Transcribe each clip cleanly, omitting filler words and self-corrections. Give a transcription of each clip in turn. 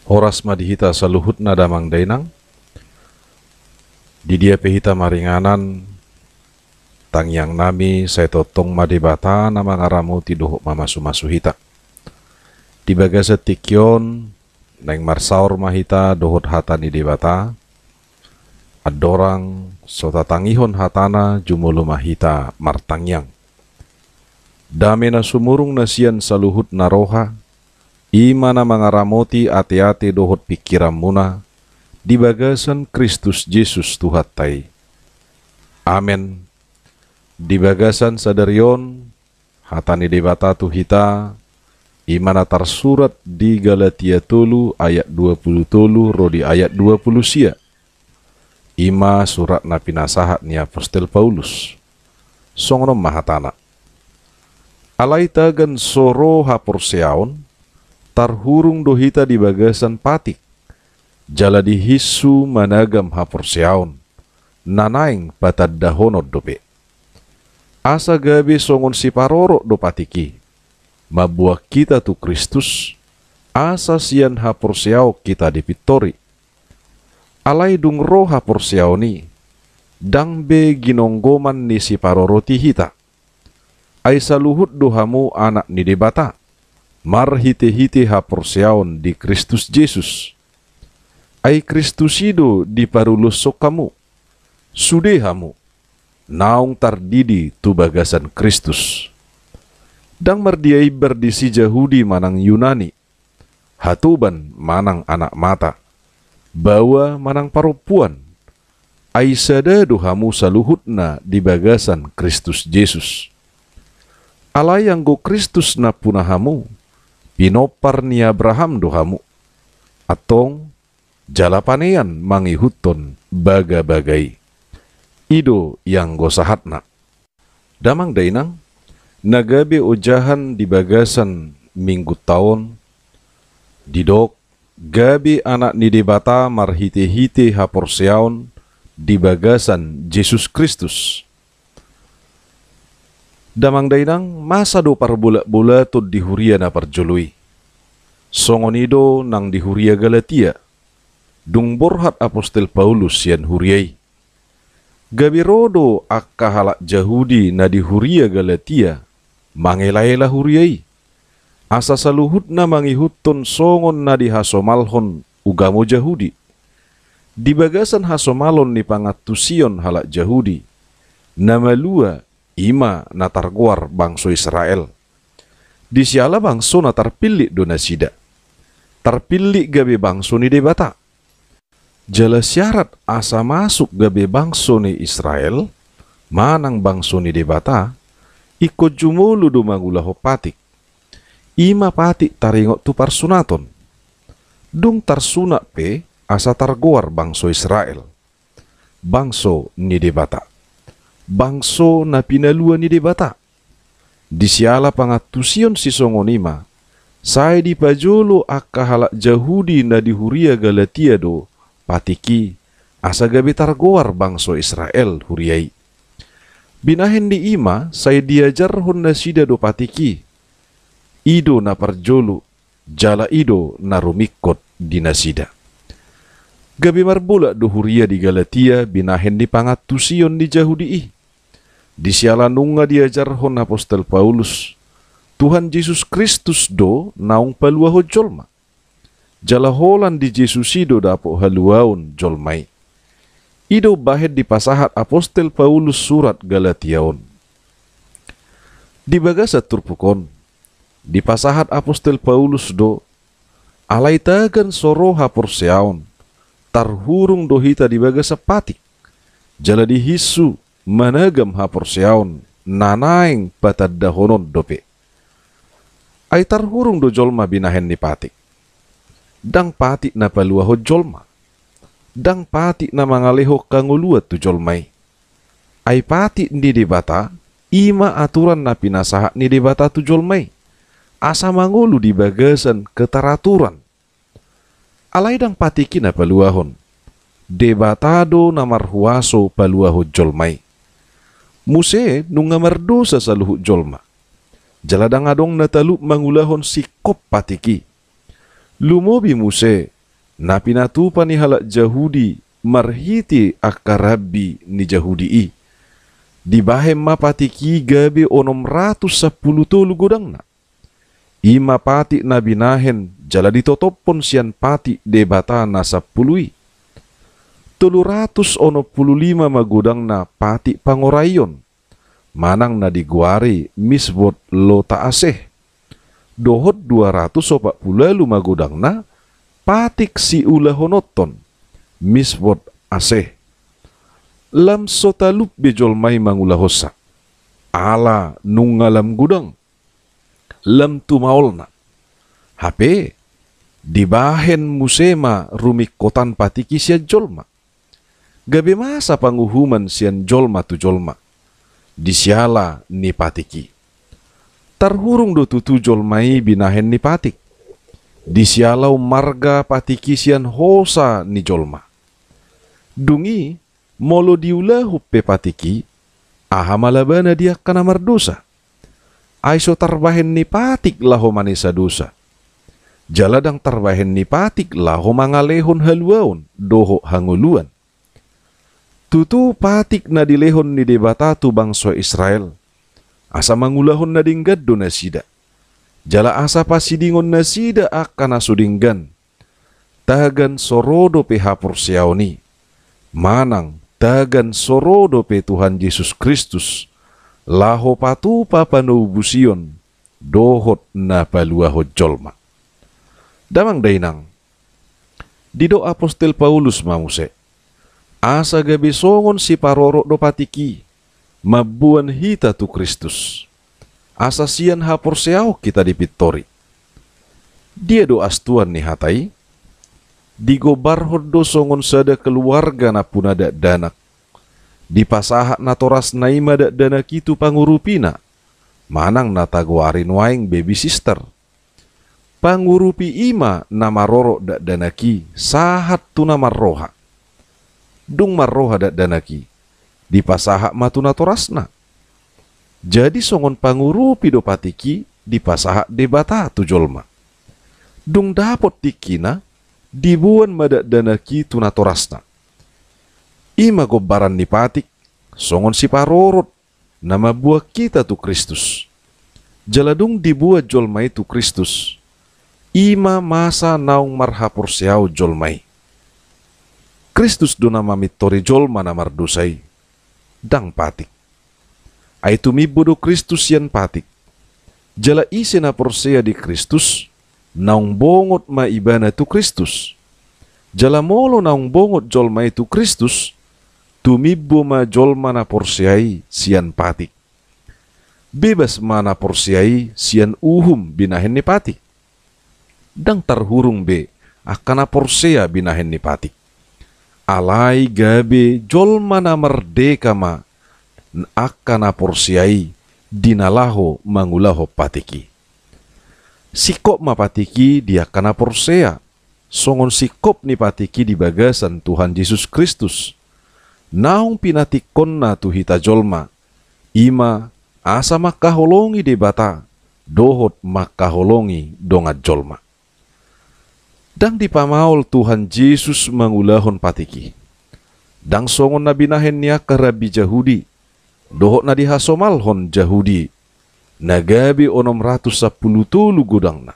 Horas madihita saluhut nadamang dainang, di dia pehita maringanan, tangyang nami saya totong madibata na mangaramu tiduh mamasumasu hita. Di bagasa tikyon, neng marsaur mahita dohot hata ni dibata, adorang sota tangihon hatana jumulu mahita martangyang. Dame na sumurung nasian saluhut naroha, ima na mangaramoti ati-ati dohot pikiran muna, di bagasan Kristus Yesus Tuhatai. Amen. Di bagasan sadarion, hatani debata tuhita, imana tarsurat di Galatia tolu ayat 20 tolu rodi ayat 20 sia. Ima surat na pinasahat ni Apostel Paulus. Songrom mahatana. Alai tagan soro haporseaon, tarhurung dohita di bagasan patik, jala di hisu managam haporseaon, nanaing patad dahonod dope. Asa gabi songon si paroro do patiki, mabuak kita tu Kristus, asa sian haporseao kita di pitori. Alai dung roh haporseao ni, dang be ginonggoman ni si paroro tihita. Ay saluhut dohamu anak ni debata, marhite-hite haporseaon di Kristus Yesus. Ay Kristusido di parulosok kamu, sudehamu, naung tardidi tu bagasan Kristus. Dang mardiai berdisi Yahudi manang Yunani, hatuban manang anak mata, bawa manang parupuan, ay sada dohamu saluhutna di bagasan Kristus Yesus. Alai yang go Kristus na punahamu, pinopar ni Abraham dohamu, atong jalapanean mangihuton baga-bagai. Ido yang go sahatna. Damang dainang, nagabe ujahan di bagasan minggu tahun, didok, gabi anak ni debata marhite-hite haporseaon di bagasan Yesus Kristus. Damang dainang masa do parbula-bula to dihuria na parjului. Songonido nang dihuria Galatia. Dung borhat Apostel Paulus yan huriay. Gabirodo akka halak Yahudi na dihuria Galatia. Mangelayla huriay. Asa saluhut na mangihuton songon na dihasomalhon ugamo Yahudi. Di bagasan hasomalon ni pangatusion halak Yahudi. Namalua ima na targuar bangso Israel. Di siala bangso na tarpili do nasida. Tarpili gabe bangso ni debata. Jala syarat asa masuk gabe bangso ni Israel, manang bangso ni debata, iko jumulu do magulaho patik. Ima patik taringot tu parsunaton. Dung tarsunak pe asa targuar bangso Israel. Bangso ni debata. Bangso na pinalua ni debata. Di siala pangatusion si songonima, saya di pajolo akka halak Yahudi na dihuria Galatia do, patiki, asa gabi targoar bangso Israel huriai. Binahen di ima, saya diajar hon nasida do patiki. Ido na parjolo, jala ido na rumikot di nasida. Gabi marbula do huria di Galatia, binahen di pangatusion di Yahudi i. Di siala nunga diajar hon Apostel Paulus, Tuhan Yesus Kristus do naung paluaho jolma. Jalaholan di Yesus ido dapo haluaun jolmai. Ido bahed di pasahat Apostel Paulus surat Galatiaon. Di bagasa turpukon, di pasahat Apostel Paulus do, alai tagan soro haporseaon, tarhurung dohita di bagasa patik, jala di hisu, managam haporseaon, nanaing patad dahonon dope. Ay tarhurung do jolma binahen ni patik. Dang patik na paluaho jolma. Dang patik na mangaleho kanguluat tu jolmai. Ay patik ni debata, ima aturan na pinasahat ni debata tu jolmai. Asa mangulu di bagasan ketaraturan. Alay dang patiki na paluahon. Debatado na marhuaso paluaho jolmai. Muse nung ngamardosa sa luhut jolma. Jaladang adong natalu mangulahon si kop patiki. Lumobi muse Na pinatupa ni halak Jahudi marhiti akarabi ni Jahudi i. Di bahem mapatiki gabi 610 tolu godangna. Ima pati na binahen jala ditotopon sian pati debata na 10. 315 magudang na pati pangorayon. Manang na diguari misbot lo taaseh. Dohot 240 magudang na patik si ulahonoton misbot aseh. Lam sotalup bejolmay mangulahosa. Ala nungalam gudang. Lam tumaolna. Hape dibahen musema rumikotan patiki siya jolma. Gabi masa panguhuman sian jolma tu jolma. Disiala ni patiki. Tarhurung do tutu jolmai binahen ni patik. Disialau marga patiki sian hosa ni jolma. Dungi molo diulah huppe patiki ahamalabana dia kana mardosa. Aiso tarbahen ni patik laho manisa dosa. Jaladang tarbahen ni patik laho mangalehon haluaon doho hanguluan. Tutu patik na dilehon ni debata tu bangsa Israel. Asa mangulahon na dinggad do nasida. Jala asa pasidingon nasida akan asudinggan. Tagan sorodo pe hapur siaoni. Manang tagan sorodo pe Tuhan Yesus Kristus. Laho patupa panubusion. Dohot na paluaho jolma. Damang dainang. Dido Apostel Paulus mamuse. Asa gabi songon si paroro do patiki. Mabuan hita tu Kristus. Asa sian hapor seao kita dipitori. Dia do astuan ni hatai. Digo barhod do songon sada keluarga na punada danak. Di pasaha na toras naima da danak itu pangurupina. Manang nataguarin waing baby sister. Pangurupi ima na maroro da danaki sahat tu na marroha. Dung marroha da danaki. Di pasaha matuna torasna. Jadi songon pangurupi do patiki di pasaha debata tu jolma. Dung dapot tikina dibuan mada danaki tuna torasna. Ima gobaran ni patik songon si parorot nama buah kita tu Kristus. Jaladung dibuat jolmai tu Kristus. Ima masa naung marhapur siau jolmai. Kristus do nama mitori jolma na mardusai. Dang patik. Aitu mibodo Kristus yan patik. Jala isi na porsea di Kristus. Naung bongot maibana tu Kristus. Jala molo naung bongot jolma itu Kristus. Tumibo ma jolma na porseai sian patik. Bebas mana porseai sian uhum binahen ni patik. Dang tarhurung be akana porsea binahen ni patik. Alai gabe jolma na merdeka ma akana porsiai dinalaho mangulaho patiki. Sikop ma patiki dia kana porsea. Songon sikop ni patiki di bagasan Tuhan Yesus Kristus. Naung pinatikon na tu hita jolma. Ima asa makaholongi debata. Dohot makaholongi dongat jolma. Dang dipamaol Tuhan Yesus mangulahon patiki. Dang songon na binahen niya karabi Jahudi. Dohot na dihasomalhon Jahudi. Nagabi 610 tulu gudang na.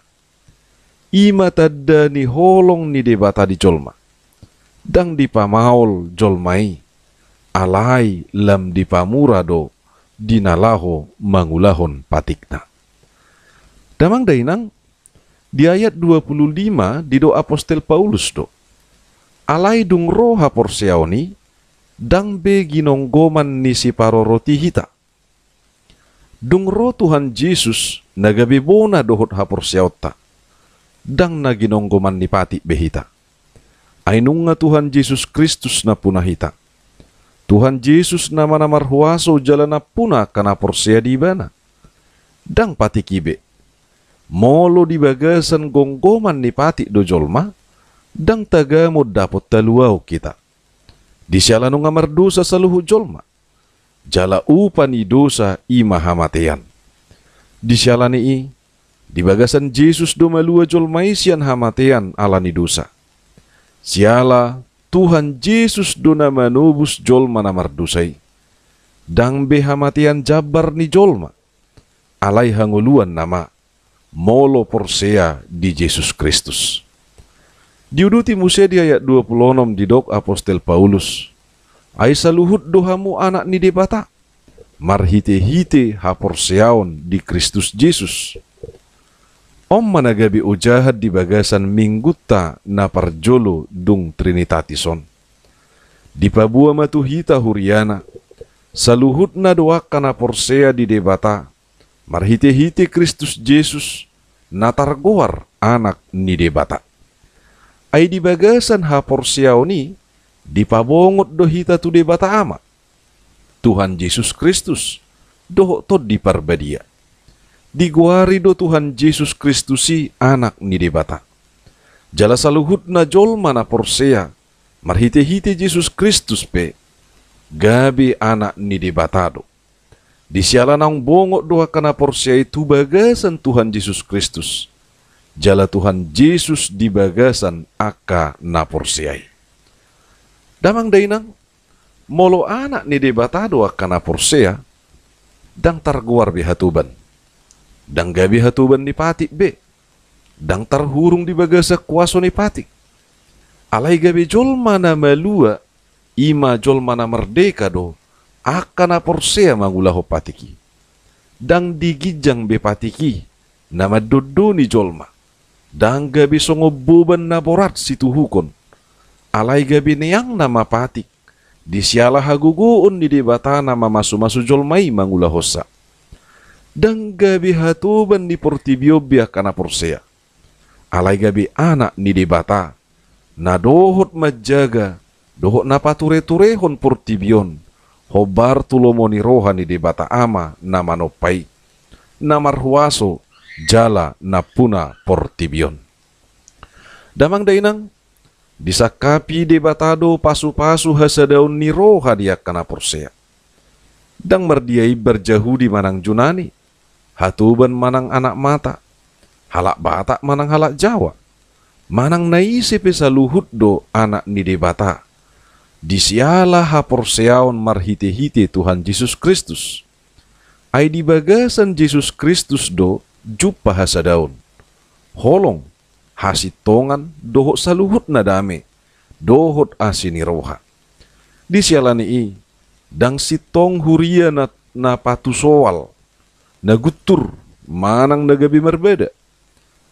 Ima tadda ni holong ni debata di jolma. Dang dipamaol jolmai. Alai lam dipamurado dinalaho mangulahon patikna. Damang dainang. Di ayat 25 di do Apostel Paulus do. Alai dung roha porseaoni dang be ginonggoman ni si paroroti hita. Dung ro Tuhan Yesus nagabibona dohot haporseaota. Dang na ginonggoman ni pati behita. Ainung nga Tuhan Yesus Kristus na punahita. Tuhan Yesus nama namarhuaso jalana puna kana porsea di bana. Dang pati kibe. Molo di bagasan gonggoman ni pati do jolma, dang tagamo dapot taluaw kita. Di siala nung amardosa sa luhu jolma, jala upa ni dosa ima hamatean. Di siala di bagasan Jesus do malua jolma isian hamatean ala ni dosa. Siala Tuhan Yesus dona manubus jolma na mardusai. Dang behamatian jabar ni jolma. Alai hanguluan nama molo porsea di Yesus Kristus. Diuduti Musa di ayat 26 di dok Apostel Paulus. Ai saluhut dohamu anak ni debata. Marhite-hite ha porseaon di Kristus Yesus. Om managabi ujahat di bagasan minggutta na parjolo dung Trinitatisom. Di pabua matuhita huriana, saluhut na doaka na porsea di debata, marhite-hite Kristus Yesus na targoar anak ni debata. Ay di bagasan ha porseao ni, di pabongot dohita tu debata ama. Tuhan Yesus Kristus, doho tod di parbadia. Diguari do Tuhan Yesus Kristusi anak ni debata. Jala saluhut na jolma na porsea, marhite-hite Yesus Kristus pe, gabi anak ni debatado. Di siala nang bongok doa kana porsea itu bagasan Tuhan Yesus Kristus. Jala Tuhan Yesus di bagasan aka na porseai. Damang dainang, molo anak ni debatado aka na porsea, dang targuar bihatuban. Dang gabi hatuban ni patik be. Dang tarhurung di bagasa kuaso ni patik. Alai gabi jolma na malua, ima jolma na merdeka do, akana porsea mangulaho patiki. Dang digijang be patiki, nama dodo ni jolma. Dang gabi songo boban na borat situ hukon. Alai gabi neyang nama patik. Di siala haguguun ni debata nama masu-masu jolmai mangulahosa. Dang gabi hatuban ni portibio biak kana porsea. Alai gabi anak ni debata. Na dohot majaga, dohot na pature-turehon portibion. Hobar tulomoni roha ni debata ama na manopai. Na marhuaso jala na puna portibion. Damang dainang, disakapi debatado pasu-pasu hasadaun ni roha dia kana porsea. Dang merdiai berjahu di manang junani. Hatuban manang anak mata, halak batak manang halak Jawa, manang naisip saluhut do anak ni debata. Disiala ha porseaon marhite-hite Tuhan Yesus Kristus. Ai di bagasan Yesus Kristus do jupa hasadaun. Holong hasitongan dohot saluhut na dame, dohot asini roha. Disiala ni dang sitong huria na patusoal. Nagutur manang nagabi merbeda.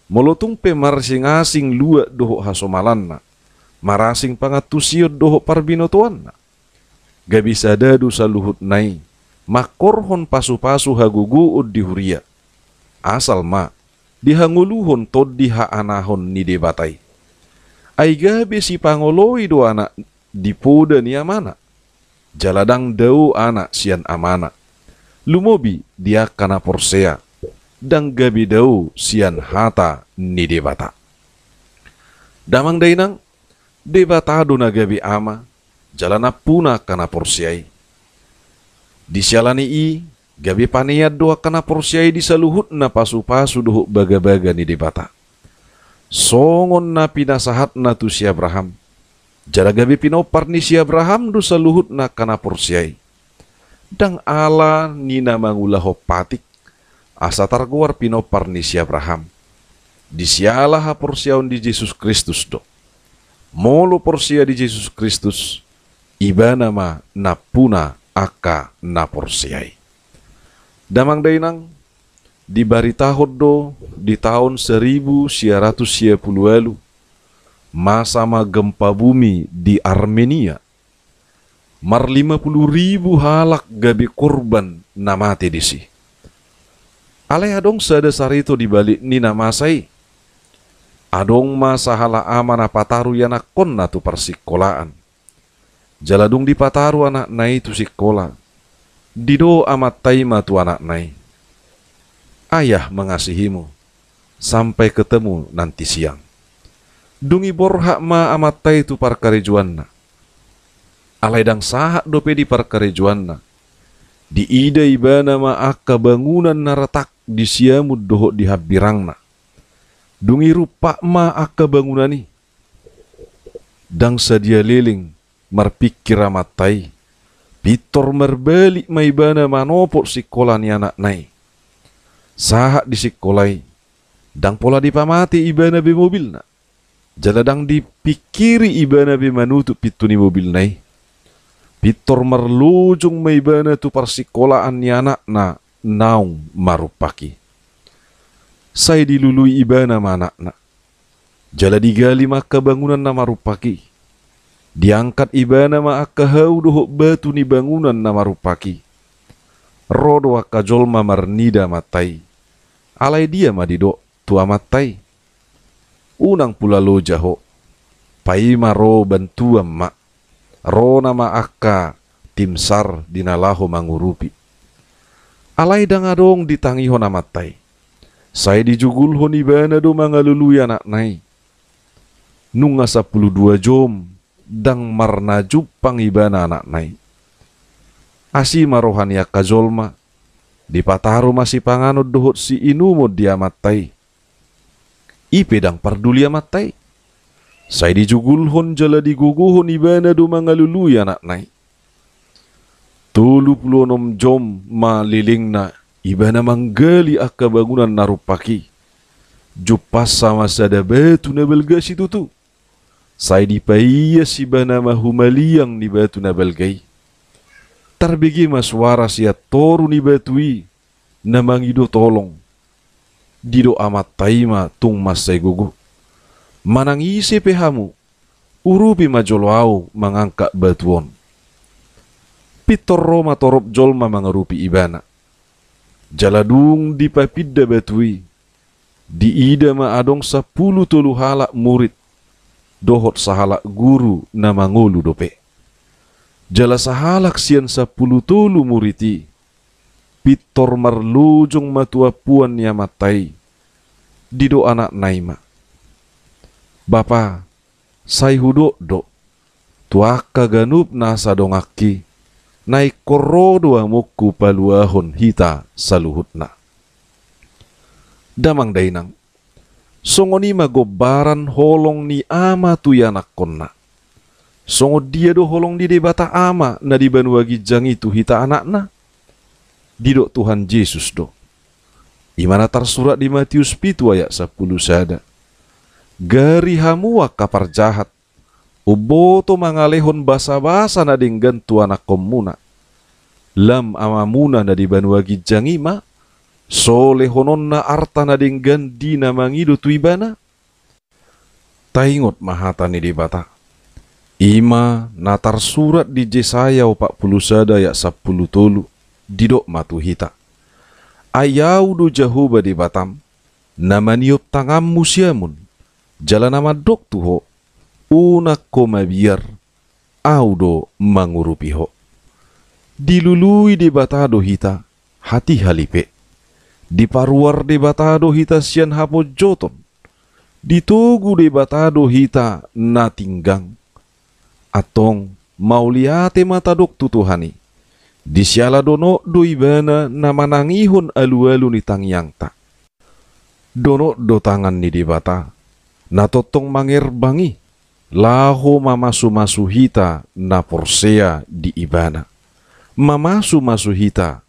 Molotung pe marsing-asing lua doho hasomalanna. Marasing pangatusiod doho parbinotuanna. Gabi sadadu saluhut nai. Makorhon pasu-pasu haguguud di huria. Asal ma, dihanguluhon tod dihaanahon ni debatay. Ay gabi si pangoloi do anak dipoda ni amana. Jaladang dau anak sian amana. Lumobi dia kana porsea, dang gabi dau sian hata ni debata. Damang dainang, debata do na gabi ama, jalana puna kana porseai. Di sialani gabi paniad doa kana porseai di saluhut na pasu-pasu doho baga-baga ni debata. Songon na pinasahat na tu si Abraham, jala gabi pinopar ni si Abraham do saluhut na kana porseai. Dang ala ni namangulaho patik, asa targuar pinopar ni si Abraham. Di siala ha porsiaon di Yesus Kristus do. Molo porsia di Yesus Kristus, iba nama napuna aka na porsiai. Damang dainang, di baritahod do di tahun 1910 masa gempa bumi di Armenia. Mar 50.000 halak gabi korban na mati disi. Alay adong sadasar itu dibalik ni namasai. Adong masahala ama na pataru yana kon na tu persikolaan. Jaladung di pataru anak nai tu sikola. Dido amat taima tu anak nai. Ayah mengasihimu sampai ketemu nanti siang. Dungi borhak ma amat tai tu parkarejuanna. Alai dang sahak dope di parkarejuanna. Di ida ibana ma akka bangunan naratak di siamud doho di habirangna. Dungi rupa ma akka bangunani. dang sadia leling marpikir amatai. Pitor merbalik maibana manopot sikola ni anak nai. Sahat di sikolai, dang pola dipamati ibana be mobil na. Jaladang dipikiri ibana be manutup pitu ni mobil nai. Pitor merlujung maibana tu persikolaan ni anak na naung marupaki. Saya dilului ibana ma anak na. Jala digali maka bangunan na marupaki. Diangkat ibana ma akahau dohok batu ni bangunan na marupaki. Rodo akajol ma marnida matai. Alai dia ma didok tua matai. Unang pula lo jaho. Pai ma ro bantuam ma. Ro nama akka timsar dinalaho mangurupi. Alai dangadong ditangiho na matai. Saya dijugulho ni ibana do mangaluluya anak nai. Nunga 12 jom. Dang marna jupang ibana anak nai. Asi marohan ya kazolma. Di pataro masih panganod dohot si inumod dia matai. Ipe dang parduli matai. Saya dijugulhon jala diguguhon ibana do mangaluluya anak nai. 36 jom maliling na ibana manggali akka bangunan narupaki. Jupas sama sada batu na belgas itu tu. Saya dipaiya si bana mahumaliang ni batu na balgay. Tarbigi maswara siya toru ni batui na mangido tolong. Dido amat taima tung masay gugu. Manangisi pehamu, urupi majolwao mangangka batuon. Pitor roma torop jolma mangarupi ibana. Jaladung dipapidda batui. Diida ma adong 10 tolu halak murid. Dohot sahalak guru na mangulu dope. Jala sahalak sian 10 tolu muriti. Pitor marlujung matua puan ya matai. Dido anak naima. Bapa, say hudok do. Tuaka ganup nasa dongaki. Naik korodo amuku paluahon hita saluhutna. Damang dainang. Songoni magobaran holong ni ama tu yanak konna. Songo dia do holong di debata ama na di banuagi jang itu hita anakna. Didok Tuhan Yesus do. Imana tersurat di Matius 7 ayat 10 sada. Gari hamua kapar jahat. Uboto mangalehon basa-basa na dinggan tu anak komuna. Lam amamuna na di banuagi jang ima. Solehonon na arta na dinggan di na mangido tu ibana. Taingot mahata ni di bata. Ima natar surat di Jesaya 40 sada ya 10 tolu. Didok matu hita. Ayau do jahuba di batam. Namaniop tangam musiamun. Jala nama dok tuho. Unak koma biar. Audo mangurupiho. Dilului di batado hita. Hati halipe. Di paruar de batado hita sian hapo joton. Ditugu de batado hita na tinggang. Atong mauliate matadok tutuhani. Di siala dono do ibana na manangihon alu-alu ni tangyang ta. Dono do tangan ni di bata. Na totong mangirbangi. Laho mamasu-masu hita na porsea di ibana. Mamasu-masu hita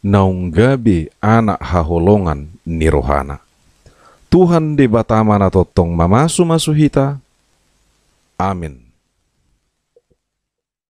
naunggabe anak haholongan ni rohana. Tuhan de batama na totong mamasu-masu hita. Amin.